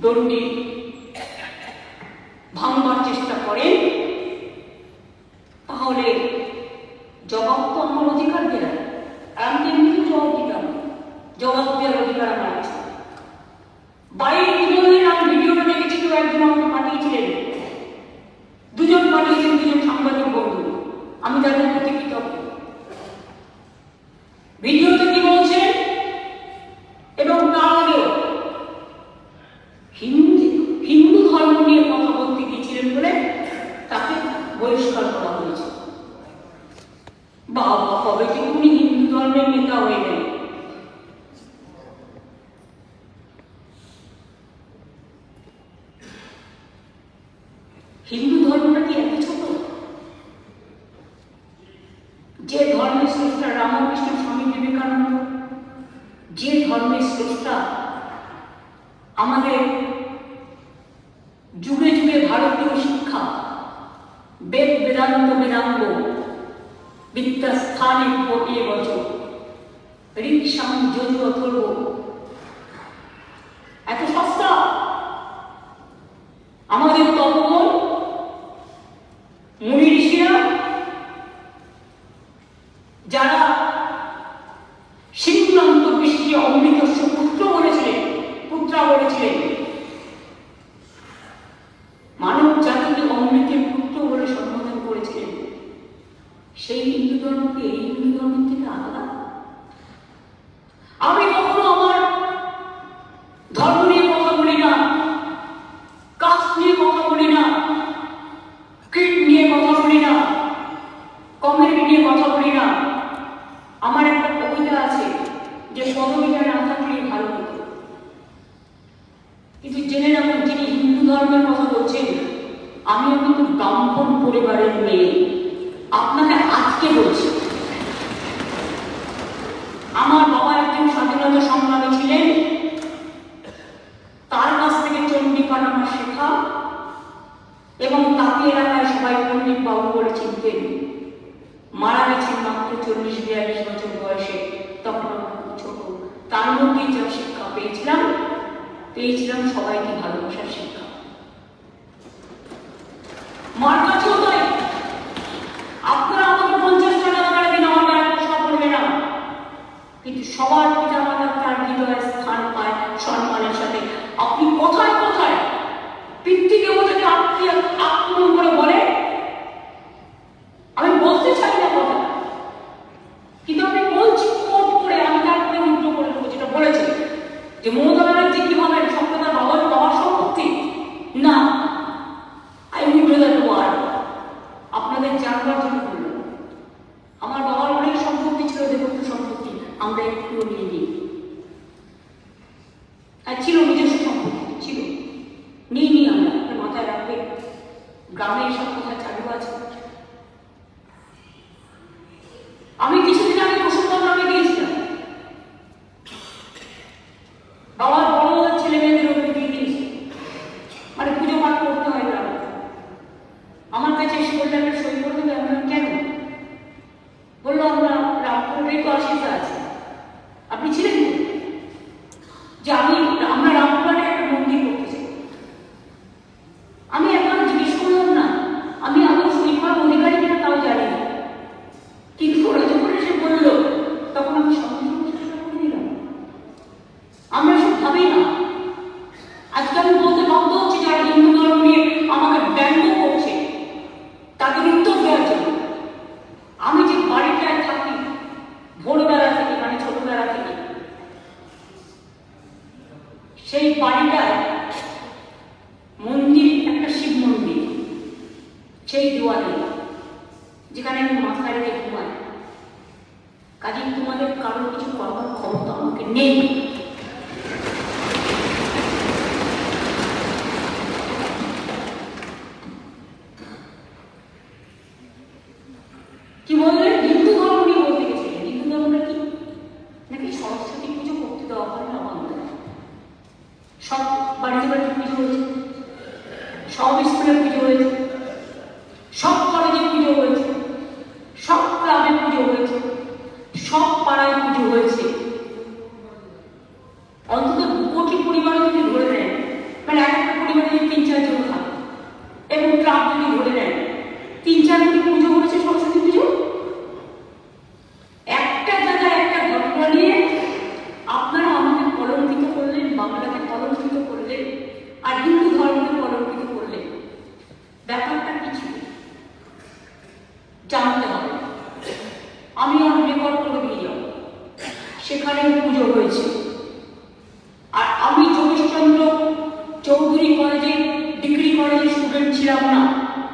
দণ্ডি ভাঙবার চেষ্টা করেন, তাহলে জবাব তো আমার অধিকার দেওয়ার, আমি তেমনি জবাব দিতাম, জবাব দেওয়ার অধিকার আমার আছে। বাইরের দুজনের আমি ভিডিওটা দেখেছি, কেউ একজন আমাকে পাঠিয়েছিলেন, দুজন পাঠিয়েছেন, দুজন সাংবাদিক বন্ধু, আমি তাদের প্রতি কৃতজ্ঞ। ভিডিওতে কি বলছেন এবং তার আগেও হিন্দু ধর্ম নিয়ে কথা বলতে গিয়েছিলেন বলে তাকে বহিষ্কার করা হয়েছে। বাবা, কবে থেকে উনি হিন্দু ধর্মের নেতা হয়ে গেলেন। হিন্দু ধর্মটা কি এত ছোট? যে ধর্মের স্রষ্টা রামকৃষ্ণ স্বামী বিবেকানন্দ, যে ধর্মের স্রষ্টা আমাদের যুগে যুগে ভারতীয় শিক্ষা, বেদ বেদান্ত বেদাঙ্গ বিদ্যা স্থানে পটে বচ ঋক্সাম যজু অথর্ব, এত সস্তা আমাদের তপন মুনি ঋষিরা, যারা সিদ্ধান্ত বৃষ্টি অমৃতস্য পুত্র বলেছিলেন, পুত্রা বলেছিলেন, মানব জাতিকে অমৃতের পুত্র বলে সম্বোধন করেছিলেন, সেই হিন্দু ধর্মকে এই হিন্দু ধর্মের থেকে আলাদা? আমি কখনো আমার ধর্ম নিয়ে কথা বলি না, কাস্ট নিয়ে কথা বলি না, ক্রিড নিয়ে কথা বলি না, কমিউনিটি নিয়ে কথা বলি না। আমার একটা কবিতা আছে যে পদবিটা না থাকলেই ভালো হতো। কিন্তু জেনে রাখুন, যিনি হিন্দু ধর্মের কথা বলছেন, আমিও কিন্তু ব্রাহ্মণ পরিবারের মেয়ে। আপনাকে আজকে বলছি, আমার বাবা একজন স্বাধীনতা সংগ্রামী ছিলেন, তার কাছ থেকে চণ্ডীপাঠ আমার শেখা, এবং তাকে এলাকায় সবাই পণ্ডিত বাবু বলে চিনতেন। মারা গেছেন মাত্র 40-42 বছর বয়সে, তখন আমার ছোট। তার মধ্যেই যা শিক্ষা পেয়েছিলাম সবাইকে ভালোবাসার শিক্ষা। মার কাছেও তাই, আপনারা আমাকে 50 টাকা টাকা দিন, আমার গায়ে প্রশ্ন করবে না, কিন্তু সবার পিতা মাতা তার হৃদয়ে স্থান পায় সম্মানের সাথে। আপনি কোথায় কোথায় পিতৃদেবতাকে আক্রমণ করে বলে, আমি বলতে চাই না কথা, কিন্তু আমি বলছি কোট করে, আমি তারপরে উল্টো করে দেবো যেটা বলেছে যে মমতা ব্যানার্জি কি ভাবেন সম্প্রদায় বাবার সম্পত্তি না। I will do that word, আপনাদের জানবার জন্য বললাম। আমার বাবার অনেক সম্পত্তি ছিল, দেবত্ব সম্পত্তি, আমরা একটুও নিয়ে নিই, আর ছিল নিজস্ব সম্পত্তি ছিল, নিই আমরা, মাথায় রাখবে। গ্রামে এসব কথা চালু আছে। আমি কিছুদিন আগে প্রসঙ্গ গ্রামে গিয়েছিলাম, বাবার বড় ছেলে মেয়েদের ওপরে দিয়ে দিয়েছে, মানে পুজো পাঠ করতে হয় গ্রামে। আমার কাছে এসে বললে একটা সই করে দেবে। আমরা কেন? বললো আমরা রামপুরের তো আশীর্বাদ আছে, আপনি ছিলেন যে আমরা রামপুরে একটা মন্দির করতে চাই। আমি এখন জিজ্ঞেস করলাম না, আমি আগে সই করার অধিকারী কিনা তাও জানি না, কিন্তু ওরা যখন এসে বললো তখন আমি সঙ্গে সঙ্গে চেষ্টা করে দিলাম। আমরা সব ভাবি না। আজকে আমি বলতে বাধ্য হচ্ছি, যারা হিন্দু ধর্ম নিয়ে আমাকে ব্যঙ্গ করছে তাদের উত্তর দেওয়ার জন্য। আমি যে বাড়িটায় থাকি ভোরবেলা থেকে, মানে ছোটবেলা থেকে, সেই বাড়িটায় মন্দির, একটা শিব মন্দির, সেই দুয়ারে যেখানে আমি মাথায় রেখে ঘুমাই। কাজে তোমাদের কারো কিছু করবার ক্ষমতা আমাকে নেই। কি বললেন? হিন্দু ধর্ম নিয়ে বলতে গেছিলেন। হিন্দু ধর্মটা কি? নাকি সরস্বতী পুজো করতে দেওয়া হয় না বাংলায়? সব বাড়িতে বাড়িতে পুজো হয়েছে, সব স্কুলে পুজো হয়েছে, সব কলেজে পুজো হয়েছে, সব ক্লাবে পুজো হয়েছে, সব পাড়ায় পুজো হয়েছে। অন্তত 2 কোটি পরিবার যদি ধরে নেন, মানে পুজো হয়েছে। আর আমি যোগেশচন্দ্র চৌধুরী কলেজে ডিগ্রি কলেজের স্টুডেন্ট ছিলাম না,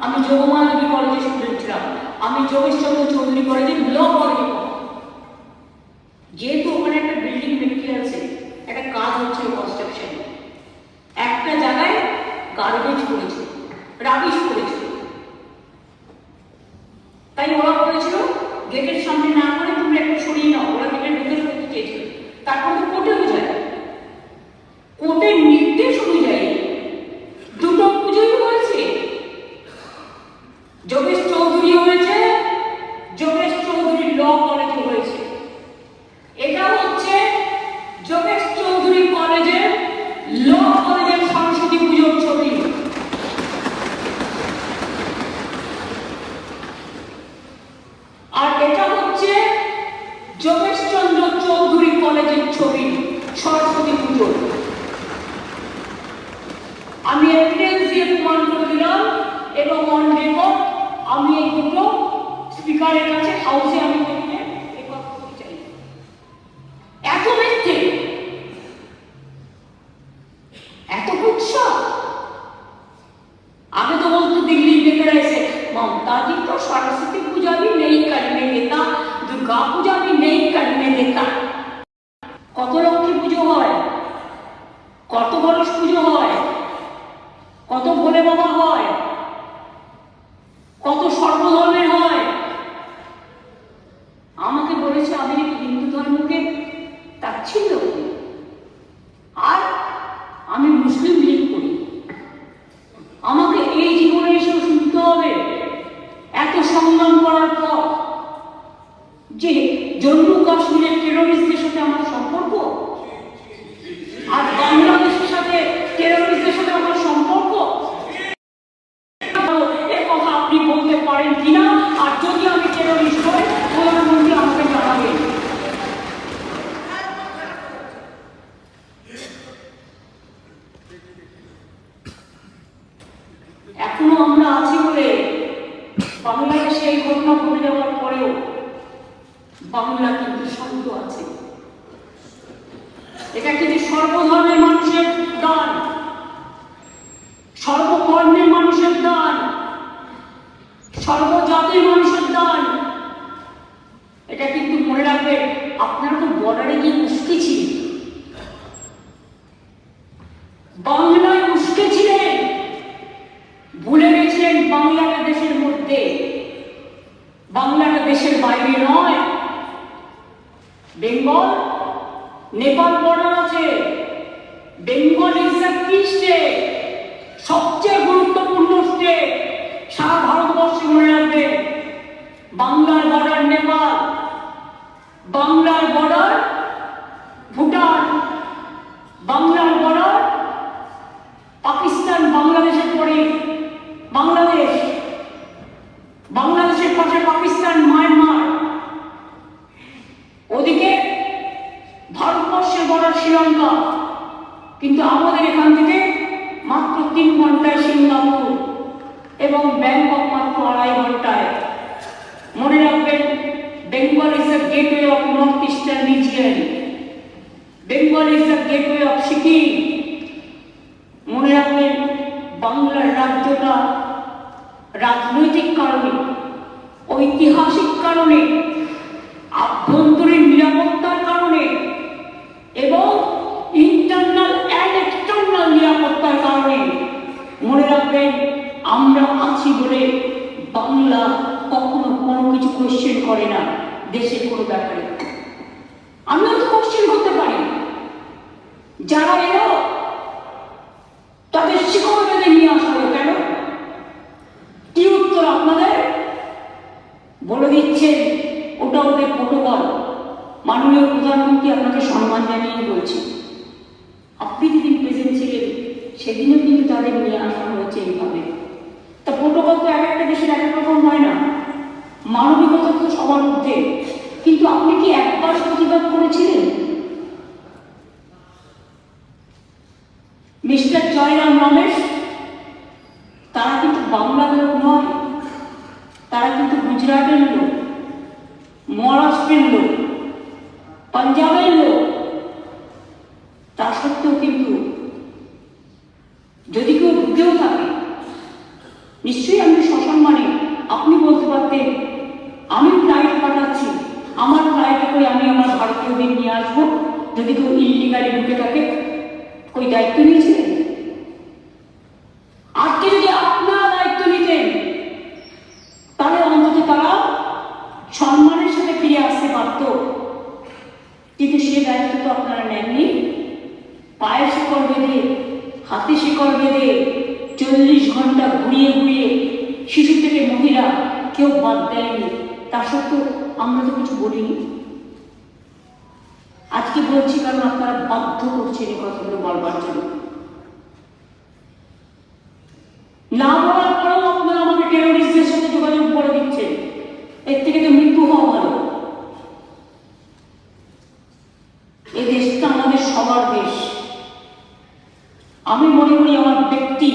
আমি যোগমানবী কলেজের স্টুডেন্ট ছিলাম, আমি যোগেশচন্দ্র চৌধুরী কলেজের ল কলেজে পড়ি। যেহেতু ওখানে একটা বিল্ডিং মেটেরিয়ালসে একটা কাজ হচ্ছে কনস্ট্রাকশন, একটা জায়গায় গার্বেজ করেছিল, রাবিশ করেছিল, তাই ওরা বলেছিল গেটের সামনে না করে তোমরা একটু সরিয়ে নাও, ওরা গেটের ভেতরে করতে চেয়েছিল। তারপর তো কোর্টেও যায়, কোর্টের নির্দেশ অনুযায়ী দুটো পুজোই হয়েছে, যোগেশ চৌধুরী হয়েছে, যোগেশ চৌধুরী ল কলেজে হয়েছে। এটা হচ্ছে যোগেশ চৌধুরী কলেজের ল কলেজের সরস্বতী পুজোর ছবি। আর এটা হচ্ছে যোগেশচন্দ্র চৌধুরী কলেজের ছবি সরস্বতী পুজো। আমি এভিডেন্স দিয়ে প্রমাণ করে দিলাম এবং অন রেকর্ড আমি এই দুটো স্পিকারের কাছে হাউসে আমি করতে চাই। এত মিথ্যে, এত কুৎসা। आगे तो बोलते दिल्ली में तरह से ममता जी तो सरस्वती पूजा भी नहीं करने देता, दुर्गा पूजा भी नहीं करने देता। কত লক্ষ্মী পুজো হয়, কত গণেশ পুজো হয়, কত ভোলে বাবা হয়, কত সর্বধর্মের হয়। আমাকে বলেছে আমি হিন্দু ধর্মকে তাচ্ছিল্য করি আর আমি মুসলিম লীগ করি। আমাকে এই জীবনে এসেও শুনতে হবে এত সংগ্রাম করার পর যে জম্মু কাশ্মীরের টেরোরিস্টদের সাথে আমার সম্পর্ক আর বাংলাদেশের সাথে টেরোরিস্টদের সাথে আমার সম্পর্ক, এ কথা আপনি বলতে পারেন কিনা? আর যদি আমি টেরোরিস্ট হই প্রধানমন্ত্রী আমাকে জানাবেন। এখনো আমরা আছি বলে বাংলাদেশে এই ঘটনা ঘটে যাওয়ার পরেও বাংলা কিন্তু শান্ত আছে। এটা কিন্তু সর্বধর্মের মানুষের দান, সর্ববর্ণের মানুষের দান, সর্বজাতির মানুষের দান। এটা কিন্তু মনে রাখবেন। আপনারা তো বর্ডারে গিয়ে উস্কেছিলেন, বাংলায় উস্কেছিলেন, ভুলে গেছিলেন বাংলাটা দেশের মধ্যে, বাংলাটা দেশের বাইরে নয়। বেঙ্গল নেপাল বর্ডার আছে, বেঙ্গল ইজ দ্য কি স্টেট, সবচেয়ে গুরুত্বপূর্ণ স্টেট সারা ভারতবর্ষে। মনে রাখবেন বাংলার বর্ডার নেপাল, বাংলার বর্ডার ভুটান, বাংলার বর্ডার পাকিস্তান, বাংলাদেশের পরে বাংলাদেশ, বাংলাদেশের পাশে পাকিস্তান, মায়ানমার, ওদিকে ভারতবর্ষের বর্ডার শ্রীলঙ্কা। কিন্তু আমাদের এখান থেকে মাত্র 3 ঘন্টায় সিঙ্গাপুর এবং ব্যাংকক মাত্র 2.5 ঘন্টায়। মনে রাখবেন Bengal is the gateway of north eastern region, Bengal is the gateway of Sikkim. মনে রাখবেন বাংলার রাজ্যটা রাজনৈতিক কারণে, ঐতিহাসিক কারণে, আভ্যন্তরীণ নিরাপত্তার কারণে এবং ইন্টারনাল অ্যান্ড এক্সটার্নাল নিরাপত্তার কারণে মনে রাখবেন আমরা আছি বলে বাংলা কখনো কোনো কিছু কোয়েশ্চেন করে না দেশের কোনো ব্যাপারে। আমিও তো কোয়েশ্চেন করতে পারি, যারা এলো তাদের শিকড় বেঁধে নিয়ে আসা হলো কেন? কি উত্তর আপনাদের? বলে দিচ্ছেন ওটা ওদের প্রোটোকল। মাননীয় প্রধানমন্ত্রী আপনাকে সম্মান জানিয়ে বলছি, আপনি যেদিন প্রেজেন্ট ছিলেন সেদিনও কিন্তু তাদের নিয়ে আসা হয়েছে এইভাবে। তা প্রোটোকল তো এক একটা দেশের এক এক রকম হয় না, মানবিকতা তো সবার মধ্যে। কিন্তু আপনি কি একবার প্রতিবাদ করেছিলেন? মিস্টার জয়রাম রমেশ তারা কিন্তু বাংলার লোক নয়, তারা কিন্তু গুজরাটের লোক, মহারাষ্ট্রের লোক, পাঞ্জাবের লোক, থাকে। নিশ্চয়ই আমি সসম্মানে আপনি বলতে পারতেন আমি ফ্লাইট পাঠাচ্ছি, আমার ফ্লাইটে করে আমি আমার ভারতীয়দের নিয়ে আসবো, যদি কেউ ইলিগালি ঢুকে থাকে। ওই দায়িত্ব নিয়েছিলেন? আজকে যদি আপনারা দায়িত্ব নিতেন তাহলে অন্তত তারা সম্মানের সাথে ফিরে আসতে পারত, কিন্তু সে দায়িত্ব তো আপনারা নেননি। পায়ে শিকড় বেঁধে, হাতে শিকড় বেঁধে 40 ঘন্টা ঘুরিয়ে ঘুরিয়ে শিশু থেকে মহিলা কেউ বাদ দেয়নি। তা সত্ত্বেও আমরা তো কিছু বলিনি। আজকে বলছি কারণ আপনারা বাধ্য করছেন এই কথাগুলো বলবার জন্য। না বলার পরেও আপনারা আমাকে টেরোরিস্টদের সাথে যোগাযোগ করে দিচ্ছেন। এর থেকে তো মৃত্যু হওয়া ভালো। এই দেশটা আমাদের সবার দেশ। আমি মনে করি আমার ব্যক্তি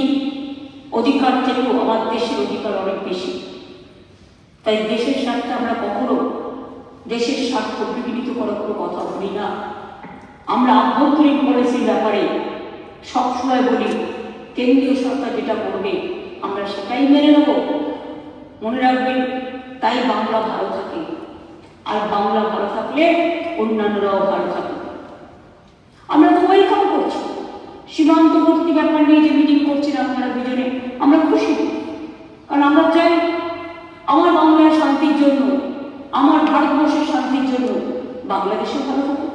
অধিকার থেকেও আমার দেশের অধিকার অনেক বেশি। তাই দেশের স্বার্থে আমরা কখনো দেশের স্বার্থ বিঘ্নিত করার কোনো কথা বলি না। আমরা আভ্যন্তরীণ পলিসির ব্যাপারে সবসময় বলি কেন্দ্রীয় সরকার যেটা করবে আমরা সেটাই মেনে নেব। মনে রাখবেন, তাই বাংলা ভালো থাকে। আর বাংলা ভালো থাকলে অন্যান্যরাও ভালো থাকে। আমরা তো ওয়েলকাম করছি সীমান্তবর্তী ব্যাপার নিয়ে যে মিটিং করছেন আপনারা দুজনে, আমরা খুশি। কারণ আমরা চাই আমার বাংলার শান্তির জন্য, আমার ভারতবর্ষের শান্তির জন্য বাংলাদেশেও ভালো থাকুক,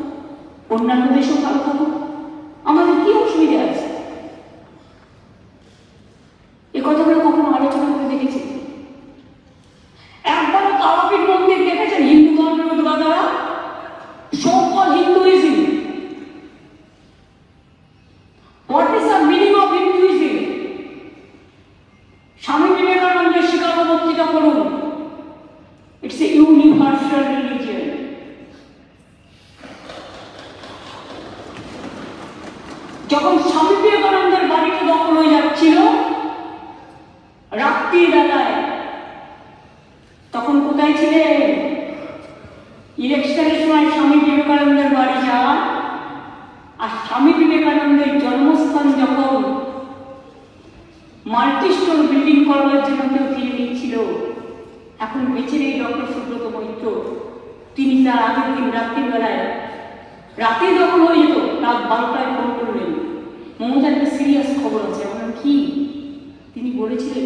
অন্যান্য দেশেও ভালো থাকুক। আমাদের কি অসুবিধা আছে? এ কথাগুলো কখনো আলোচনা করে দেখেছি? একবারও তারাপীঠ মন্দির দেখেছেন হিন্দু ধর্মের উদ্বাদারা? so-called Hinduism. What is the meaning of Hinduism? স্বামী বিবেকানন্দের শিকাগো বক্তৃতা পড়ুন। It's a universal religion. যখন স্বামী বিবেকানন্দের বাড়িতে দখল হয়ে যাচ্ছিল রাত্রির বেলায়, তখন কোথায় ছিলেন? ইলেকশনের সময় স্বামী বিবেকানন্দের বাড়ি যান। আর স্বামী বিবেকানন্দের জন্মস্থান যখন মাল্টিস্টোর বিল্ডিং করবার জন্য কেউ কিনে নিচ্ছিল, এখন বেঁচে নেই ডক্টর সুব্রত মৈত্র, তিনি তার আগের দিন রাত্রির বেলায়, রাতেই দখল হয়ে যেত, রাত 12টায় ফোন করলেন, মমতার একটা সিরিয়াস খবর আছে। আমরা কি? তিনি বলেছিলেন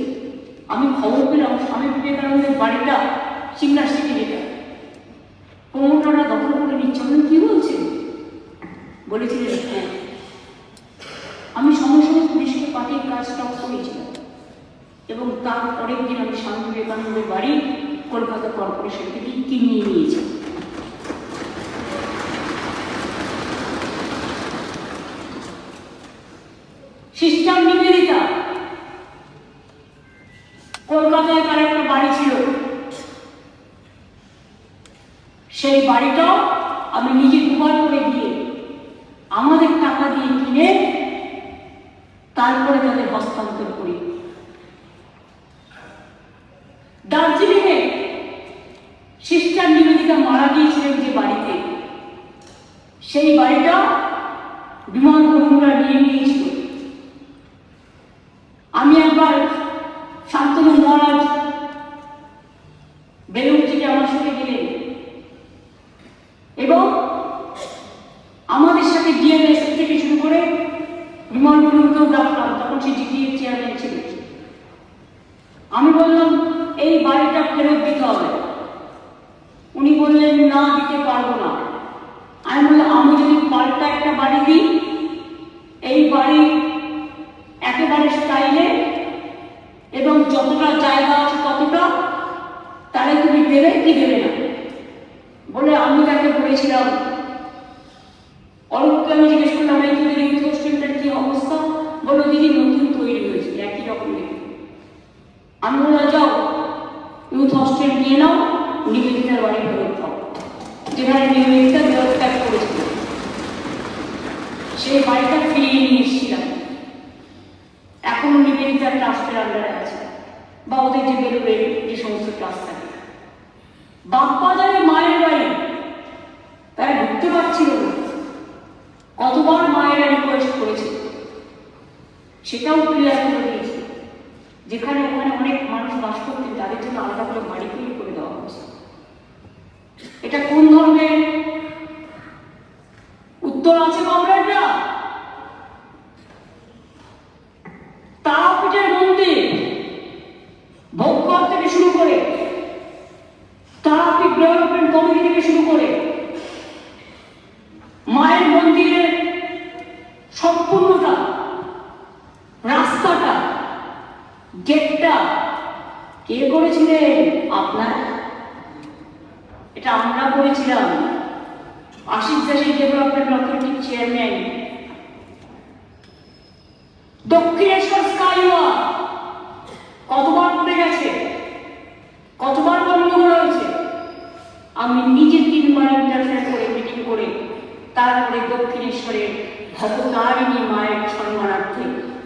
আমি খবর পেলাম স্বামী বিবেকানন্দের বাড়িটা সিংড়া সিটি যেটা প্রমোটাররা দখল করে নিচ্ছে। আপনি কি বলছেন? বলেছিলেন হ্যাঁ। আমি সঙ্গে সঙ্গে পুলিশকে পাঠিয়ে কাজ স্টপ করেছিলাম এবং তার পরের দিন আমি স্বামী বিবেকানন্দের বাড়ি কলকাতা কর্পোরেশন থেকে কিনে নিয়েছি। সিস্টার নিবেদিতা কলকাতায় তার একটা বাড়ি ছিল, সেই বাড়িটাও আমি নিজে দুবার করে দিয়ে আমাদের টাকা দিয়ে কিনে তারপরে তাদের হস্তান্তর করি। দার্জিলিংয়ে সিস্টার নিবেদিতা মারা গিয়েছিলেন যে বাড়িতে, সেই বাড়িটা বিমান বন্ধুরা নিয়ে নিয়েছিল। আমি একবার শান্তনু মহারাজ বেলুড় থেকে আমার সাথে গেলেন এবং আমাদের সাথে ডিএনএস থেকে শুরু করে বিমান বন্ধুকেও ডাকলাম, তখন সে জিটিএর চেয়ারম্যান ছিল। আমি বললাম এই বাড়িটা ফেরত দিতে হবে। উনি বললেন না, দিতে পারবো না। আমি বললাম আমি যদি পাল্টা একটা বাড়ি দিই, এই বাড়ি একেবারে স্টাইলে এবং যতটা জায়গা আছে ততটা, তাহলে তুমি দেবে কি দেবে না? বলে আমি তাকে বলেছিলাম, অরূপকে আমি জিজ্ঞেস করলাম এই তোদের ইউথ হোস্টেলটার কি অবস্থা? বললো দিদি নতুন তৈরি হয়েছে, একই রকম দেখে। আমি বললাম যাও ইউথ হোস্টেল নিয়ে নাও, নিবেদিতার বাড়ি ফেরত দাও, যেখানে নিবেদিতা দেহত্যাগ করেছিল। সেই বাড়িটা ফিরিয়ে নিয়ে এসেছিলাম। এখনো নিবেদিতার ট্রাস্টের আন্ডারে আছে, বা ওদের যে বেরোবের যে সমস্ত ট্রাস্ট থাকে। বাগবাজারে মায়ের বাড়ি, তারা ঢুকতে পারছিল না। কতবার মায়েরা রিকোয়েস্ট করেছে, সেটাও ক্লিয়ার করে দিয়েছে। যেখানে ওখানে অনেক মানুষ বাস করতেন তাদের জন্য আলাদা করে বাড়ি তৈরি করে দেওয়া হয়েছে। এটা কোন ধর্মের? উত্তর আছে কমরেডরা। তারাপীঠের মন্দির ভোগঘর থেকে শুরু করে, তারাপীঠ ডেভেলপমেন্ট কমিটি থেকে শুরু করে, মায়ের মন্দিরের সম্পূর্ণটা, রাস্তাটা, গেটটা কে করেছিলেন? আপনার। এটা আমরা করেছিলাম। আশিস দাসী ডেভেলপমেন্ট অথরিটির চেয়ারম্যান। দক্ষিণেশ্বর স্কাইওয়াক কতবার পড়ে গেছে, কতবার গন্ডগোল হয়েছে। আমি নিজে 3 বার ইন্টারফেয়ার করে মিটিং করে তারপরে দক্ষিণেশ্বরের ভবতারিণী মায়ের সম্মানার্থে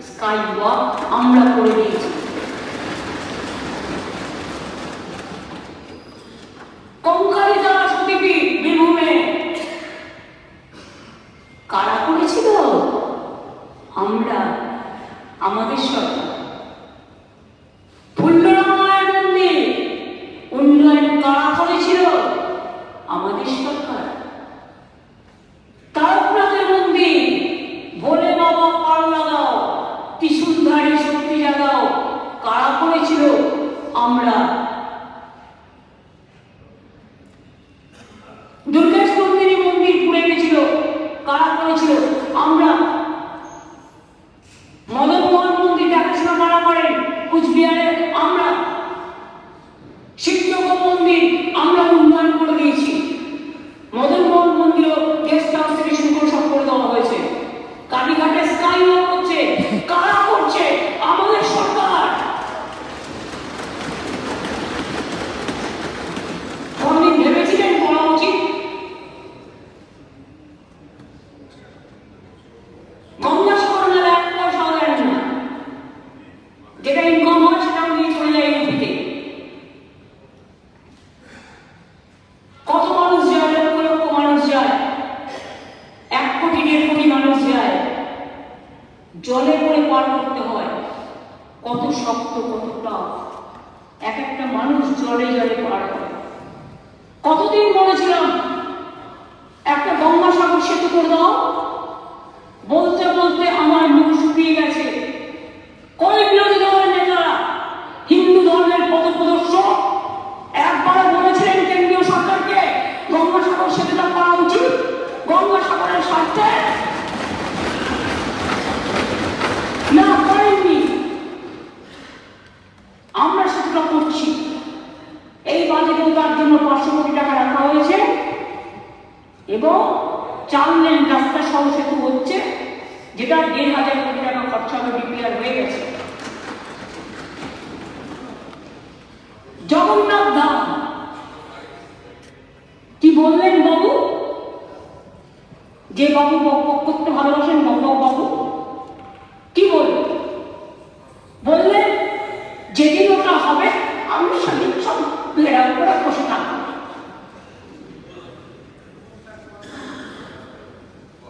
স্কাইওয়াক আমরা করে দিয়েছি। কঙ্কালিকা সতীপীঠ বীরভূমে কারা করেছিল? আমরা, আমাদের সরকার। ফুল্লরা মায়ের মন্দির উন্নয়ন কারা করেছিল? আমাদের সরকার। তারকনাথের মন্দির ভোলে বাবা পার লাগাও, ত্রিশূলধারী শক্তি জাগাও কারা করেছিল? আমরা। দুর্গেশ্বর মন্দির পুড়ে গেছিল কারা করেছিল? আমরা। মদন মোহন মন্দির দেখাশোনা কারা করেন? কুচবিহারে আমরা। শিবযোগ মন্দির আমরা উন্নয়ন করে দিয়েছি। মদন মোহন মন্দিরও গেস্ট হাউস থেকে শুরু করে সব করে দেওয়া হয়েছে। কালীঘাটে স্কাইওয়াক হচ্ছে কারা করছে? আমাদের সরকার। কোনদিন ভেবেছিলেন করা উচিত? গঙ্গাসাগর নালা 1 পয়সাও দেন না, যেটা ইনকাম হয় সেটাও নিয়ে চলে যায় ইউপিতে। কত মানুষ যায়? লক্ষ লক্ষ মানুষ যায়, 1 কোটি 1.5 কোটি মানুষ যায়। জলে করে পার করতে হয়, কত শক্ত, কত টাফ। এক একটা মানুষ জলে জলে পার হয়। কতদিন বলেছিলাম একটা গঙ্গাসাগর সেতু করে দাও, বলতে বলতে আমার মুখ শুকিয়ে গেছে। কোন বিরোধী দলের নেতারা, হিন্দু ধর্মের পথপ্রদর্শক একবার বলেছিলেন কেন্দ্রীয় সরকারকে গঙ্গাসাগর সেতুটা করা উচিত গঙ্গাসাগরের স্বার্থে? না, করেননি। আমরা সেতুটা করছি। এই বাজেটেও তার জন্য 500 কোটি টাকা রাখা হয়েছে এবং 4 লেন রাস্তা সহ সেতু হচ্ছে, যেটা 1,500 কোটি টাকা খরচা হবে, ডিপিআর হয়ে গেছে। জগন্নাথ ধাম কি বললেন বাবু? যে বাবু বকবক করতে ভালোবাসেন, বকবক বাবু কি বললেন? বললেন যেদিন ওটা হবে আমি সেদিন সব ঘেরাও করে বসে থাকবো।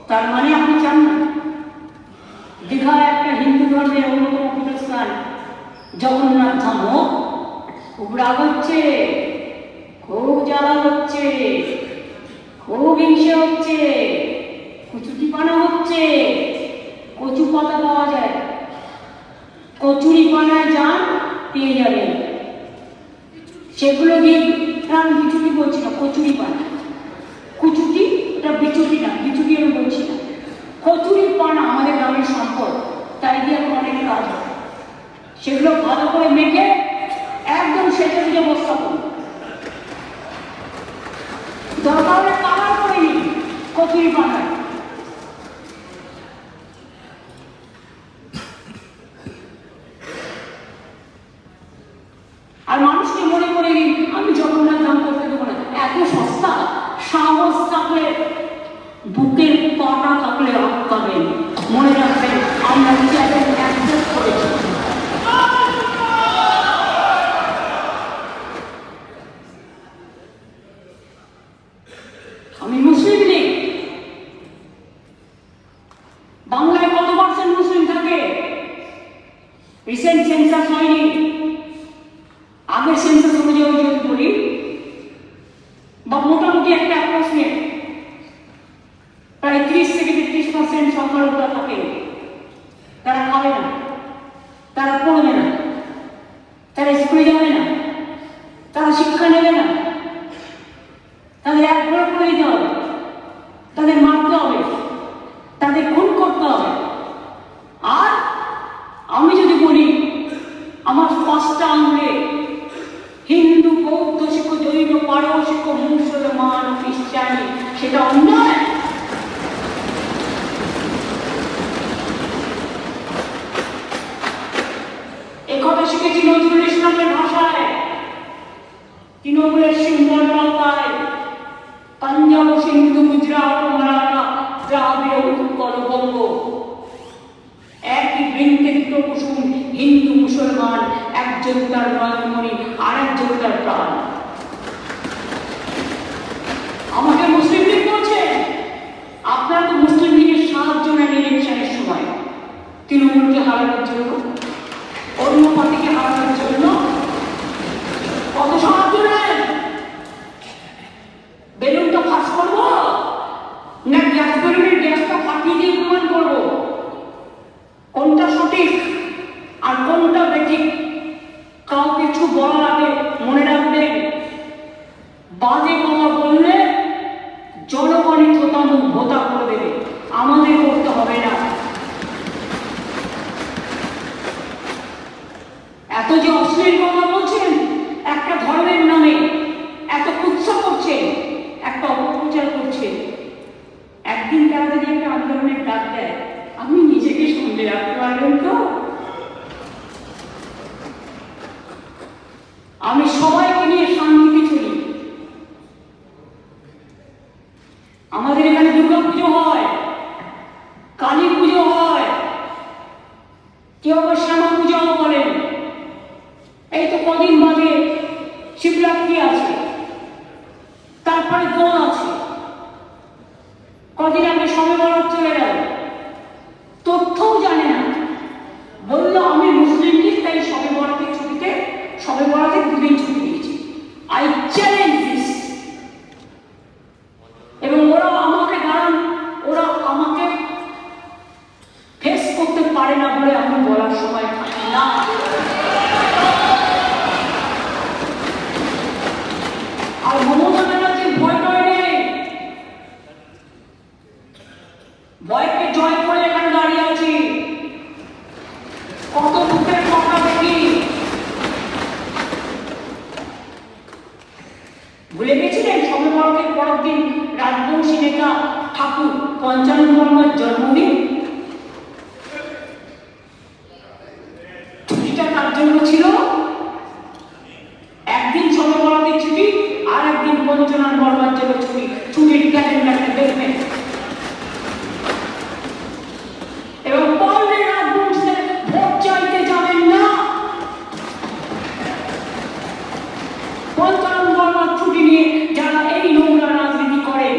তার মানে আপনি চান না দীঘা একটা হিন্দু ধর্মের অন্যতম পীঠস্থান জগন্নাথ ধাম হোক? খুব রাগ হচ্ছে, খুব জ্বালা হচ্ছে, খুব হিংসে হচ্ছে, কচুটি পানা হচ্ছে। কচু পাতা পাওয়া যায়, কচুরি পানায় যান পেয়ে যাবেন। সেগুলো দিয়ে, আমি বিচুটি বলছি না, কচুরি পানা। কুচুটি ওটা বিচুটি না, বিচুটি আমি বলছি না। কচুরি পানা আমাদের গ্রামের সম্পদ, তাই দিয়ে এখন অনেক কাজ হয়। সেগুলো ভালো করে মেখে একদম সেটা দিয়ে বস্তা করুন, দরকার হলে কালার করে নিন কচুরি পানায়। আর মানুষকে মনে করে দিন আমি জগন্নাথ ধাম করতে দেবো না। এত সস্তা, সাহস থাকলে, বুকের পাটা থাকলে আটকাবেন। মনে রাখবেন আমরা চ্যালেঞ্জ অ্যাকসেপ্ট করেছি। আমি মুসলিম লীগ। বাংলায় কত % মুসলিম থাকে? রিসেন্ট সেন্সাস হয়নি, তারা পড়বে না, তারা স্কুলে যাবে না, তারা শিক্ষা নেবে না, তাদের এক ঘরে করে দিতে হবে, তাদের মারতে হবে, তাদের খুন করতে হবে। আর আমি যদি বলি আমার 5টা আঙুলে হিন্দু, বৌদ্ধ শিখ, জৈন, পারসিক, মুসলমান, খ্রিস্টানি, সেটা অন্যায়? একথা শিখেছি নজরুল ইসলামের ভাষায়, তৃণমূলের সিম্বল নৌকায়, পাঞ্জাব, সিন্ধু, গুজরাট, মারাঠা, দ্রাবিড়, উৎকল, বঙ্গ, একই বৃন্তে দুটো কুসুম, হিন্দু মুসলমান, একজন তার নয়নমণি, আর একজন তার প্রাণ। আমাকে মুসলিম লীগ বলছে, আপনারা তো মুসলিম লীগের সাহায্য নেন ইলেকশনের সময়, তৃণমূলকে হারানোর জন্য, অন্য পার্টিকে হারানোর জন্য কত সাহায্য নেন? বেলুনটা ফাঁস করবো না গ্যাস বেলুনের গ্যাসটা ফাটিয়ে দিয়ে প্রমাণ করবো কোনটা সঠিক আর কোনটা বেঠিক? কাউ কিছু বলার আগে মনে রাখবেন, বাজে কথা বললে জনগণই থতামুখ ভোতা করে দেবে, আমাদের করতে হবে না। এত যে অশ্লীল কথা বলছেন একটা ধর্মের নামে, এত উৎসব করছেন, একটা অপপ্রচার করছেন, একদিন তারা যদি একটা আন্দোলনের ডাক দেয়, আপনি নিজেকে সামলে রাখতে পারবেন তো? আমি সবাইকে নিয়ে শান্তিতে চলি। আমাদের এখানে দুর্গা পুজো হয়, কালী পুজো হয়, কেউ আবার শ্যামা পুজোও বলেন। এই তো কদিন বাদে শিবরাত্রি আছে, তারপরে দোল আছে, কদিন আগে শবে বরাত চলে গেল, তথ্যও জানে না, বললো আমি মুসলিম লীগ তাই শবে বরাতের ছুটিতে, শবে বরাতের 2 দিন ছুটি দিয়েছি। I challenge this. এবং ওরা আমাকে ফেস করতে পারে না বলে আমি বলার সময় থাকি না। আর মমতা ব্যানার্জির ভয় নেই, ভয়কে জয় করে এখানে দাঁড়িয়ে আছি। কত বুকের কথা দেখি, ভুলে গেছিলেন শবে বরাতের পরের দিন রাজবংশী নেতা ঠাকুর পঞ্চানন জন্মদিন, ছুটিটা তার জন্য ছিল। একদিন শবে বরাতের ছুটি, আর একদিন পঞ্চানন বর্মার জন্য ছুটি। ছুটির ক্যালেন্ডারটা দেখবেন। এবং পারলে রাজবংশের ভোট চাইতে যাবেন না। পঞ্চানন বর্মার ছুটি নিয়ে যারা এই নোংরা রাজনীতি করে,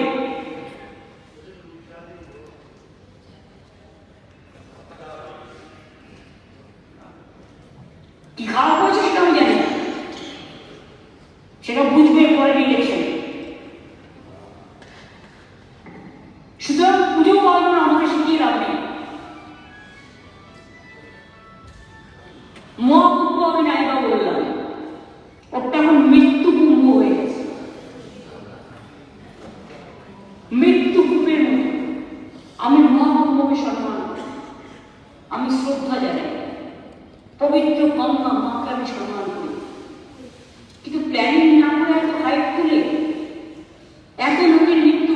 কি খারাপ হয়েছে সেটা আমি জানি না, সেটা বুঝবে পরের ইলেকশন। সুতরাং পুজো পালন আমাকে শিখিয়ে লাভ নেই। মহাকুম্ভ আমি নাইবা বললাম, ওটা এখন মৃত্যু কুম্ভ হয়ে গেছে। মৃত্যু কুম্ভের মতো আমি মহাকুম্ভকে সম্মান করি, আমি শ্রদ্ধা জানাই, পবিত্র গঙ্গা মাকে আমি সম্মান করি। কিন্তু প্ল্যানিং না করে এত হাইট তুলে এত লোকের মৃত্যু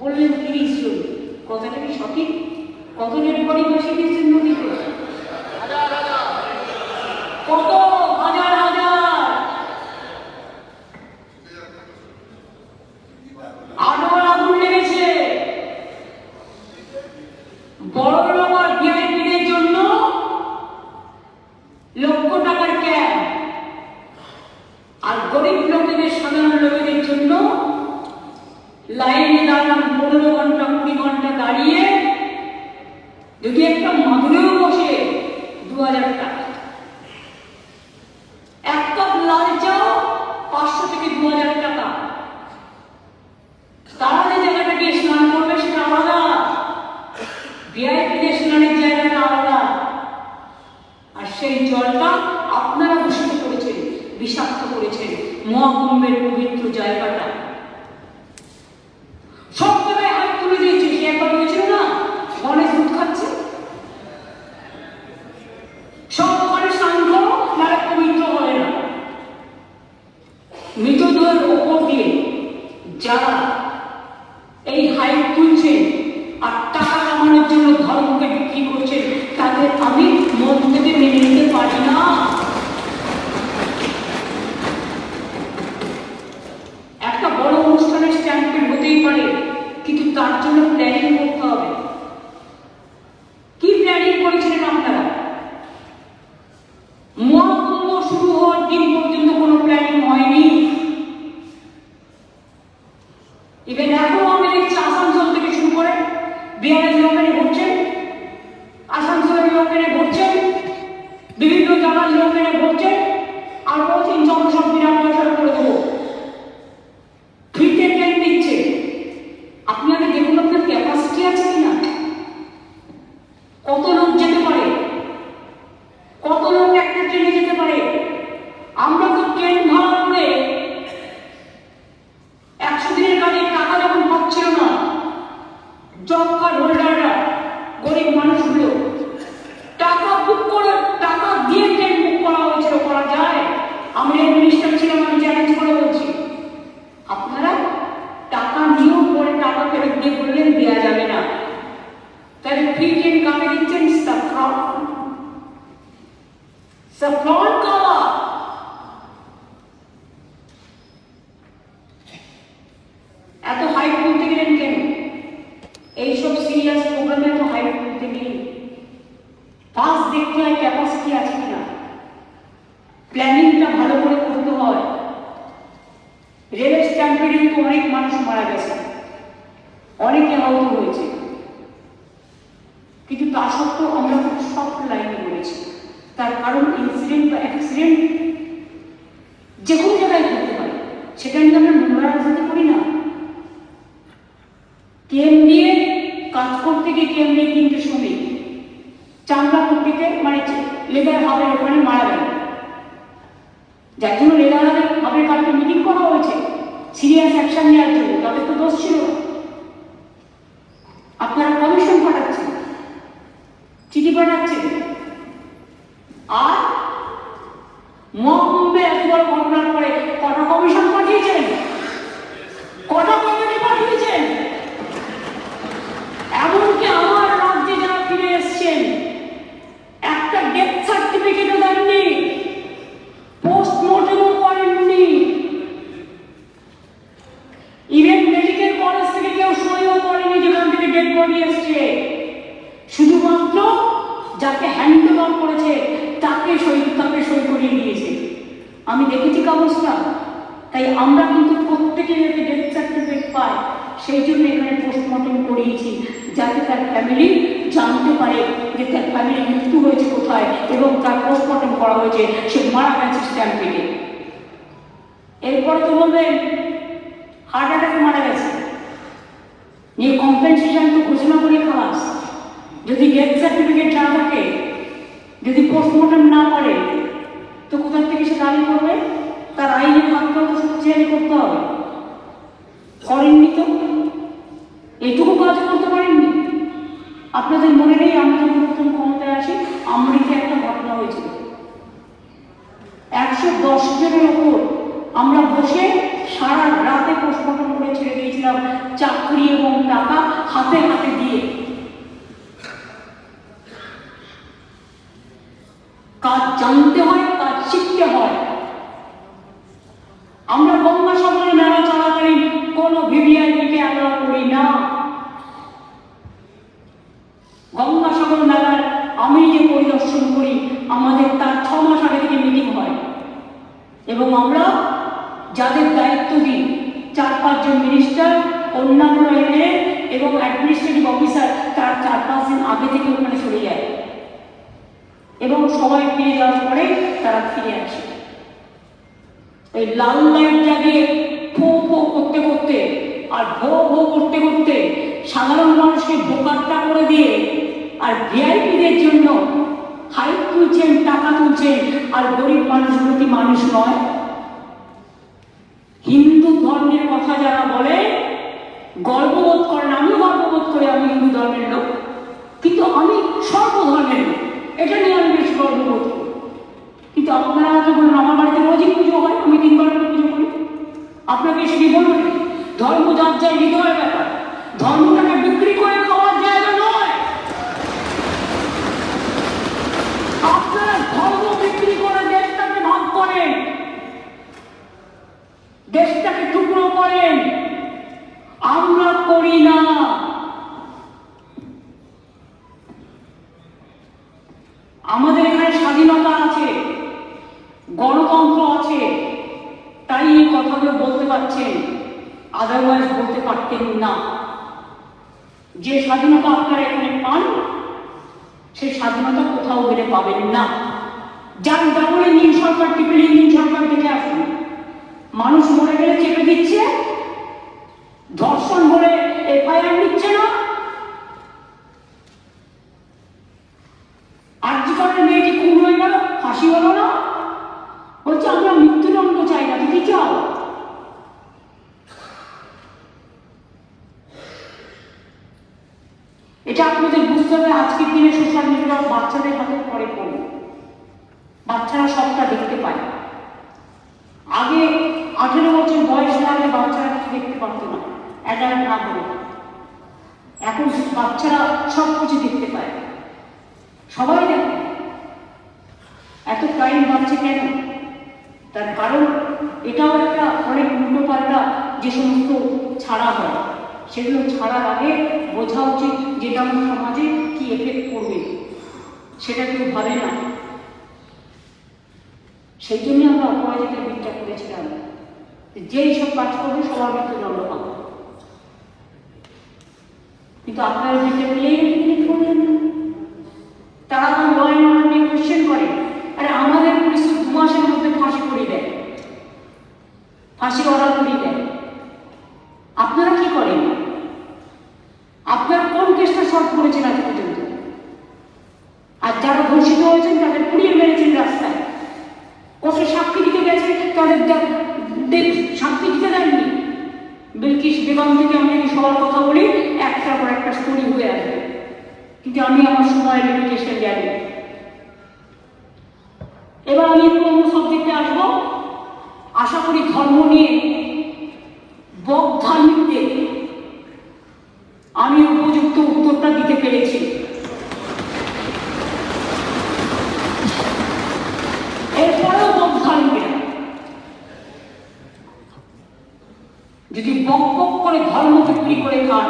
বললেন 30 জন, কথাটা কি সঠিক? কত ডেড বডি ভাসিয়ে দিয়েছেন নদীতে? কত হাজার হাজার। আটবার আগুন লেগেছে। বড় লোক আর ভিআইপিদের জন্য লক্ষ টাকার ক্যাম্প, সেই জলটা আপনারা দূষিত করেছেন, বিষাক্ত করেছেন মহাকুম্ভের পবিত্র জায়গাটা। সব জায়গায় হাত তুলে দিয়েছে। সে একবার হয়েছিল না, গণেশ দুধ খাচ্ছে, সব ওখানে সান্ধ্য নারে পবিত্র হয় না। মৃতদেহের ওপর দিয়ে যারা এই হাইট তুলছেন আর টাকা কামানোর জন্য ধর্মকে বিক্রি করছেন, তাদের আমি মন থেকে মেনে নিতে পারি না। একটা বড় অনুষ্ঠানের স্ট্যাম্পেড হতেই পারে, কিন্তু তার জন্য প্ল্যানিং করতে হবে। কি প্ল্যানিং করেছিলেন আপনারা? মহাকুম্ভ শুরু হওয়ার দিন পর্যন্ত কোনো প্ল্যানিং হয়নি। ইভেন এখন আমি দেখছি আসানসোল থেকে শুরু করে বিহারের লোকেরা ঘুরছেন, আসানসোলের লোকেরা ঘুরছেন, বিভিন্ন জায়গার লোকেরা ঘুরছেন, আর বলছেন জনসব বিরাট পয়সা করে দেবো, ফ্রিতে ট্রেন দিচ্ছে। আপনি আগে দেখুন আপনার ক্যাপাসিটি আছে কিনা, কত লোক যেতে পারে, কত লোক একটা ট্রেনে যেতে পারে। আমরা তো ট্রেন ভাড়া করে 100 দিনের কাজে টাকা যখন পাচ্ছিল না, জব কার্ড হোল্ডাররা, গরিব মানুষগুলো টাকা বুক করে, টাকা দিয়ে ট্রেন বুক করা হয়েছিল। করা যায়? আমি মিনিস্টার ছিলাম, আমি চ্যালেঞ্জ করে বলছি, আপনারা টাকা নিয়েও পরে টাকা ফেরত দিয়ে বললেন দেওয়া যাবে না, তাহলে ফ্রি ট্রেন কাকে দিচ্ছেন? সাফরন কাওয়া। এত হাইট তুলতে গেলেন কেন? এইসব সিরিয়াস প্রোগ্রামে এত হাইট তুলতে গেলেন? ফার্স্ট দেখতে হয় ক্যাপাসিটি আছে কিনা, প্ল্যানিংটা ভালো করে করতে হয়। রেল স্ট্যাম্পেডে তো অনেক মানুষ মারা গেছে, অনেকে আহত হয়েছে, কিন্তু তা সত্ত্বেও আমরা খুব সফট লাইনে বলেছি। তার কারণ ইনসিডেন্ট বা অ্যাক্সিডেন্ট যে কোনো জায়গায় ঘটতে পারে, সেটা নিয়ে আমরা নোংরা রাজনীতি করি না। কেম নিয়ে কাজ করতে গিয়ে কেম নিয়ে 3টে শ্রমিক চামড়া কুটিতে মানে লেদার হাবের ওখানে মারা গেল, যার জন্য লেদার হাবের কালকে মিটিং করা হয়েছে সিরিয়াস অ্যাকশন নেওয়ার জন্য। তাদের তো দোষ ছিল। আপনারা কমিশন পাঠাচ্ছেন, চিঠি পাঠাচ্ছেন, আর মহাকুম্ভে এত বড় ঘটনার পরে কটা কমিশন পাঠিয়েছেন, কটা কমিটি পাঠিয়েছেন। এমনকি আমার রাজ্যে যারা ফিরে এসছেন একটা ডেথ সার্টিফিকেটও দেননি, পোস্টমর্টমও করেননি, ইভেন মেডিকেল কলেজ থেকে কেউ সইও করেনি যেখান থেকে ডেড বডি এসছে। শুধুমাত্র যাকে হ্যান্ড ওভার করেছে তাকে সই করিয়ে দিয়েছে। আমি দেখেছি কাগজটা। তাই আমরা কিন্তু প্রত্যেকে যাতে ডেথ সার্টিফিকেট পায় সেই জন্য এখানে পোস্টমর্টম করিয়েছি, যাতে তার ফ্যামিলি জানতে পারে যে তার ফ্যামিলির মৃত্যু হয়েছে কোথায় এবং তার পোস্টমর্টম করা হয়েছে, সে মারা গেছে স্ট্যাম্পেডে। এরপরে তো বলবেন হার্ট অ্যাটাকে মারা গেছে, নিয়ে কম্পেনসেশন তো ঘোষণা করে খালাস। যদি ডেথ সার্টিফিকেট না থাকে, যদি পোস্টমর্টম না করে, তো কোথা থেকে সে দাবি করবে? তার আইনের মাধ্যমে তো শক্তিশালী করতে হবে। করেননি তো, এটুকু কাজ করতে পারেননি। আপনাদের মনে নেই আমরা যখন প্রথম ক্ষমতায় আসি আমরিতে একটা ঘটনা হয়েছিল, 110 জনের ওপর আমরা বসে সারা রাতে পোস্টমর্টম করে ছেড়ে দিয়েছিলাম, চাকরি এবং টাকা হাতে হাতে দিয়ে। কাজ জানতে হয়, কাজ শিখতে হয়। আমরা গঙ্গাসাগরে মেলা চলাকালীন কোনো ভিভিআইপিকে অ্যালাউ করি না। গঙ্গাসাগর মেলার আমি যে পরিদর্শন করি, আমাদের তার 6 মাস আগে থেকে মিটিং হয় এবং আমরা যাদের দায়িত্ব দিই 4-5 জন মিনিস্টার, অন্যান্য এমএলএ এবং অ্যাডমিনিস্ট্রেটিভ অফিসার, তার 4-5 দিন আগে থেকে ওখানে চলে যায় এবং সবাই ফিরে যাওয়ার পরে তারা ফিরে আসে। এই লাল লাইট জ্বালিয়ে ফো ফো করতে করতে আর ভো ভো করতে করতে সাধারণ মানুষকে বোকাট্টা করে দিয়ে আর ভিআইপিদের জন্য হাইট তুলছেন, টাকা তুলছেন, আর গরিব মানুষগুলো কি মানুষ নয়? হিন্দু ধর্মের কথা যারা বলে গর্ববোধ করেন, আমিও গর্ববোধ করি আমি হিন্দু ধর্মের লোক, কিন্তু আমি সর্বধর্মের লোক, এটা নিয়ে আমি বেশ গর্ববোধ করি। কিন্তু আপনারা হয়তো বলুন আমার বাড়িতে রোজই পুজো হয়, আমি 3 বার পুজো করি, আপনাকে সেটি বলবেন ধর্ম যার যার হৃদয়ের ব্যাপার, ধর্মটাকে বিক্রি করে খাওয়ার জায়গা নয়। আপনারা ধর্ম বিক্রি করে দেশটাকে ভাগ করেন, দেশটাকে টুকরো করেন, আমরা করি না। আমাদের এখানে স্বাধীনতা আছে, গণতন্ত্র আছে, তাই এই কথাগুলো বলতে পারছেন, আদারওয়াইজ বলতে পারতেন না। যে স্বাধীনতা আপনারা এখানে পান, সেই স্বাধীনতা কোথাও গেলে পাবেন না। যার ডাবলে নীল সরকার টিপে নীল সরকার দেখে আসুন, মানুষ মরে গেলে চেপে দিচ্ছে, ধর্ষণ হলে এফআইআর নিচ্ছে না, আর্যিকরের মেয়েটি খুন হয়ে গেল, ফাঁসি হলো না, বলছে আমরা মৃত্যুদণ্ড চাই না, তুমি চাও? এটা আপনাদের বুঝতে হবে। আজকের দিনে সোশ্যাল মিডিয়া বাচ্চাদের হাতে পড়ে পড়ে, বাচ্চারা সবটা দেখতে পায়। আগে 18 বছর বয়স না হলে বাচ্চারা কিছু দেখতে পারতো না, অ্যাডাল্ট না হলে। এখন বাচ্চারা সব কিছু দেখতে পায়, সবাই দেখে। এত ক্রাইম বাড়ছে কেন? তার কারণ এটাও একটা অনেক উল্টো পাল্টা যে সমস্ত ছাড়া হয়, সেগুলো ছাড়ার আগে বোঝা উচিত যেটা আমার সমাজে কি এফেক্ট করবে, সেটা কেউ ভাবে না। সেই জন্য আমরা অপরাধীদের বিচার করেছিলাম যে এইসব কাজ করবে সবার মৃত্যুদণ্ড পাবে। কিন্তু আপনারা বিচার পেলেই করলেন না। তারা তো ল অ্যান্ড অর্ডার নিয়ে কোয়েশ্চেন করে, আরে আমাদের পুলিশ 2 মাসের মধ্যে ফাঁসি করিয়ে দেয়, ফাঁসি অর্ডার করিয়ে দেয়। আপনারা কি করেন? আপনারা কোন কেসটা সলভ করেছেন আজ পর্যন্ত? আর যারা ধর্ষিত হয়েছেন তাদের পুড়িয়ে মেরেছেন রাস্তায়, ওকে সাক্ষী দিতে গেছে, তাদের সাক্ষী দিতে দেননি। বিলকিস বেগম থেকে আমি যদি সবার কথা বলি, একটার পর একটা স্টোরি হয়ে আসবে, কিন্তু আমি আমার সময় লিমিটেশন জানি। এবার আমি অন্য সাবজেক্টে আসবো। আশা করি ধর্ম নিয়ে বকধার্মিকদের আমি উপযুক্ত উত্তরটা দিতে পেরেছি। এরপরেও বকধার্মিকরা যদি বক বক করে ধর্ম বিক্রি করে খান,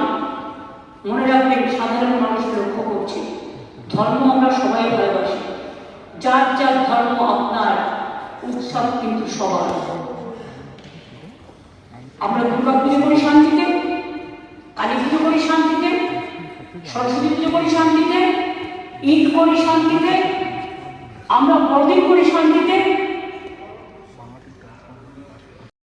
মনে রাখবেন সাধারণ মানুষ লক্ষ্য করছে, ধর্ম আমরা সবাই ভালোবাসি, যার যার ধর্ম আপনার, উৎসব কিন্তু সবার। আমরা দুর্গা পুজো করি শান্তিতে, কালী পুজো করি শান্তিতে, সরস্বতী পুজো করি শান্তিতে, ঈদ করি শান্তিতে, আমরা বড়দিন করি শান্তিতে,